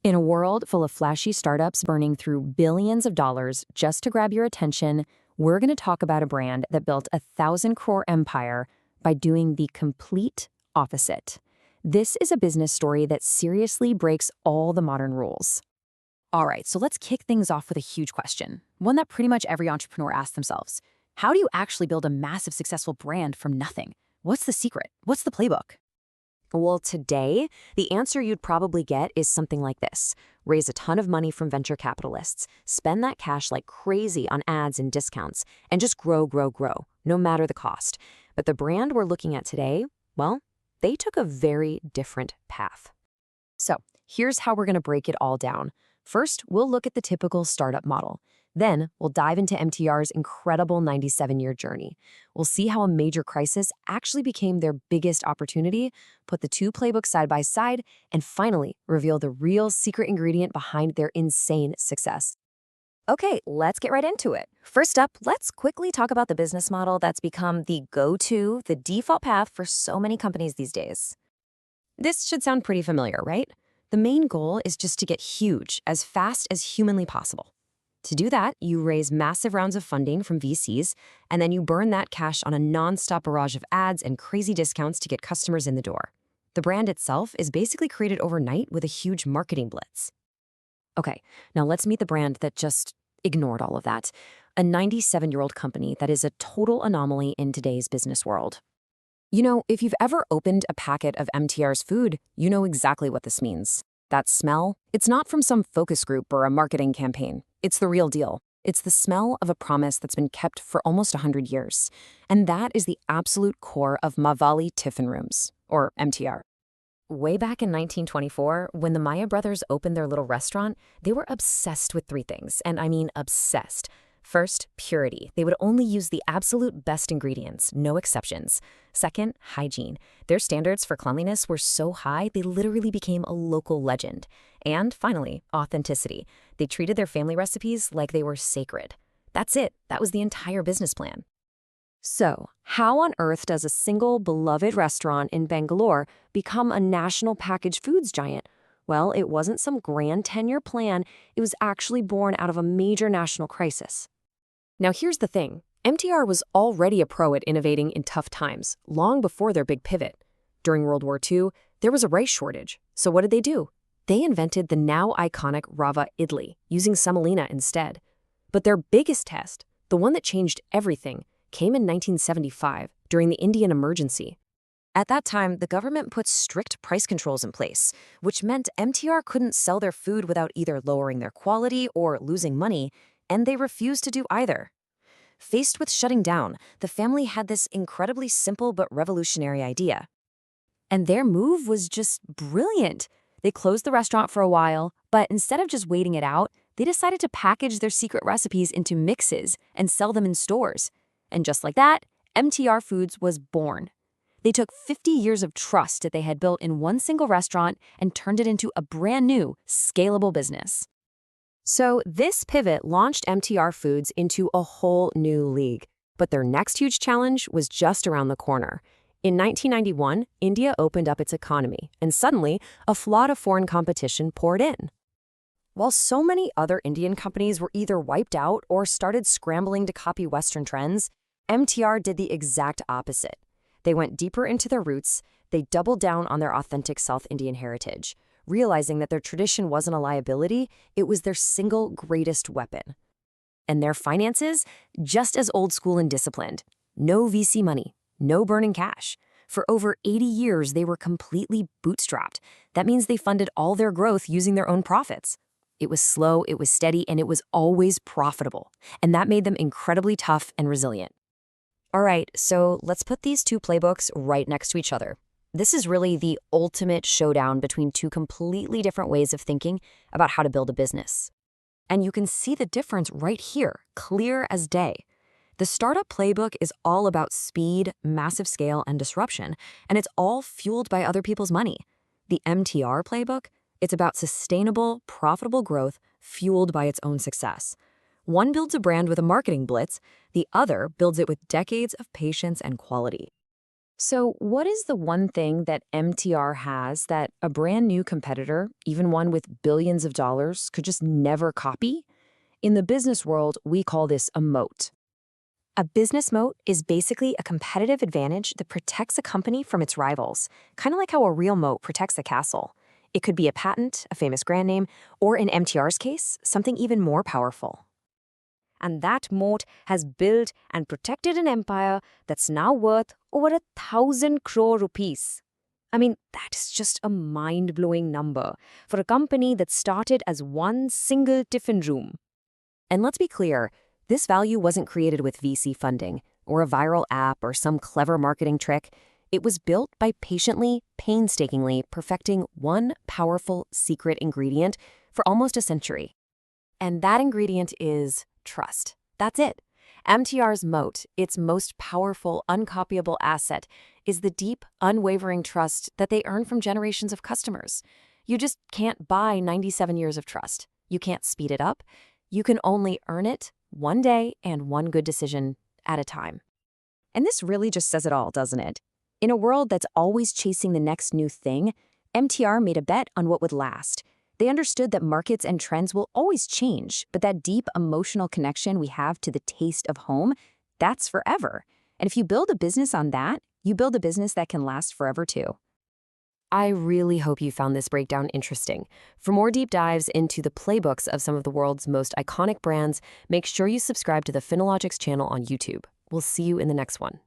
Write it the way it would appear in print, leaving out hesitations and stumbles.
In a world full of flashy startups burning through billions of dollars just to grab your attention, we're going to talk about a brand that built a 1,000 crore empire by doing the complete opposite. This is a business story that seriously breaks all the modern rules. All right, so let's kick things off with a huge question, one that pretty much every entrepreneur asks themselves. How do you actually build a massive successful brand from nothing? What's the secret? What's the playbook? Well, today, the answer you'd probably get is something like this. Raise a ton of money from venture capitalists, spend that cash like crazy on ads and discounts, and just grow, no matter the cost. But the brand we're looking at today, well, they took a very different path. So here's how we're going to break it all down. First, we'll look at the typical startup model. Then, we'll dive into MTR's incredible 97-year journey. We'll see how a major crisis actually became their biggest opportunity, put the two playbooks side by side, and finally, reveal the real secret ingredient behind their insane success. Okay, let's get right into it. First up, let's quickly talk about the business model that's become the go-to, the default path for so many companies these days. This should sound pretty familiar, right? The main goal is just to get huge as fast as humanly possible. To do that, you raise massive rounds of funding from VCs, and then you burn that cash on a non-stop barrage of ads and crazy discounts to get customers in the door. The brand itself is basically created overnight with a huge marketing blitz. Okay, now let's meet the brand that just ignored all of that. A 97-year-old company that is a total anomaly in today's business world. You know, if you've ever opened a packet of MTR's food, you know exactly what this means. That smell, it's not from some focus group or a marketing campaign. It's the real deal. It's the smell of a promise that's been kept for almost 100 years. And that is the absolute core of Mavali Tiffin Rooms, or MTR. Way back in 1924, when the Maya brothers opened their little restaurant, they were obsessed with three things, and I mean obsessed. First, purity. They would only use the absolute best ingredients, no exceptions. Second, hygiene. Their standards for cleanliness were so high, they literally became a local legend. And finally, authenticity. They treated their family recipes like they were sacred. That's it. That was the entire business plan. So, how on earth does a single beloved restaurant in Bangalore become a national packaged foods giant? Well, it wasn't some grand 10-year plan. It was actually born out of a major national crisis. Now here's the thing. MTR was already a pro at innovating in tough times, long before their big pivot. During World War II, there was a rice shortage. So what did they do? They invented the now iconic rava idli, using semolina instead. But their biggest test, the one that changed everything, came in 1975, during the Indian emergency. At that time, the government put strict price controls in place, which meant MTR couldn't sell their food without either lowering their quality or losing money, and they refused to do either. Faced with shutting down, the family had this incredibly simple but revolutionary idea. And their move was just brilliant. They closed the restaurant for a while, but instead of just waiting it out, they decided to package their secret recipes into mixes and sell them in stores. And just like that, MTR Foods was born. They took 50 years of trust that they had built in one single restaurant and turned it into a brand new, scalable business. So this pivot launched MTR Foods into a whole new league. But their next huge challenge was just around the corner. In 1991, India opened up its economy, and suddenly, a flood of foreign competition poured in. While so many other Indian companies were either wiped out or started scrambling to copy Western trends, MTR did the exact opposite. They went deeper into their roots, they doubled down on their authentic South Indian heritage. Realizing that their tradition wasn't a liability, it was their single greatest weapon. And their finances, just as old school and disciplined. No VC money, no burning cash. For over 80 years, they were completely bootstrapped. That means they funded all their growth using their own profits. It was slow, it was steady, and it was always profitable. And that made them incredibly tough and resilient. All right, so let's put these two playbooks right next to each other. This is really the ultimate showdown between two completely different ways of thinking about how to build a business. And you can see the difference right here, clear as day. The startup playbook is all about speed, massive scale, and disruption, and it's all fueled by other people's money. The MTR playbook, it's about sustainable, profitable growth fueled by its own success. One builds a brand with a marketing blitz, the other builds it with decades of patience and quality. So, what is the one thing that MTR has that a brand new competitor, even one with billions of dollars, could just never copy? In the business world, we call this a moat. A business moat is basically a competitive advantage that protects a company from its rivals, kind of like how a real moat protects a castle. It could be a patent, a famous brand name, or in MTR's case, something even more powerful. And that moat has built and protected an empire that's now worth over 1,000 crore rupees. I mean, that is just a mind-blowing number for a company that started as one single tiffin room. And let's be clear, this value wasn't created with VC funding or a viral app or some clever marketing trick. It was built by patiently, painstakingly perfecting one powerful secret ingredient for almost a century. And that ingredient is trust. That's it. MTR's moat, its most powerful, uncopyable asset, is the deep, unwavering trust that they earn from generations of customers. You just can't buy 97 years of trust. You can't speed it up. You can only earn it one day and one good decision at a time. And this really just says it all, doesn't it? In a world that's always chasing the next new thing, MTR made a bet on what would last. They understood that markets and trends will always change, but that deep emotional connection we have to the taste of home, that's forever. And if you build a business on that, you build a business that can last forever too. I really hope you found this breakdown interesting. For more deep dives into the playbooks of some of the world's most iconic brands, make sure you subscribe to the Finologix channel on YouTube. We'll see you in the next one.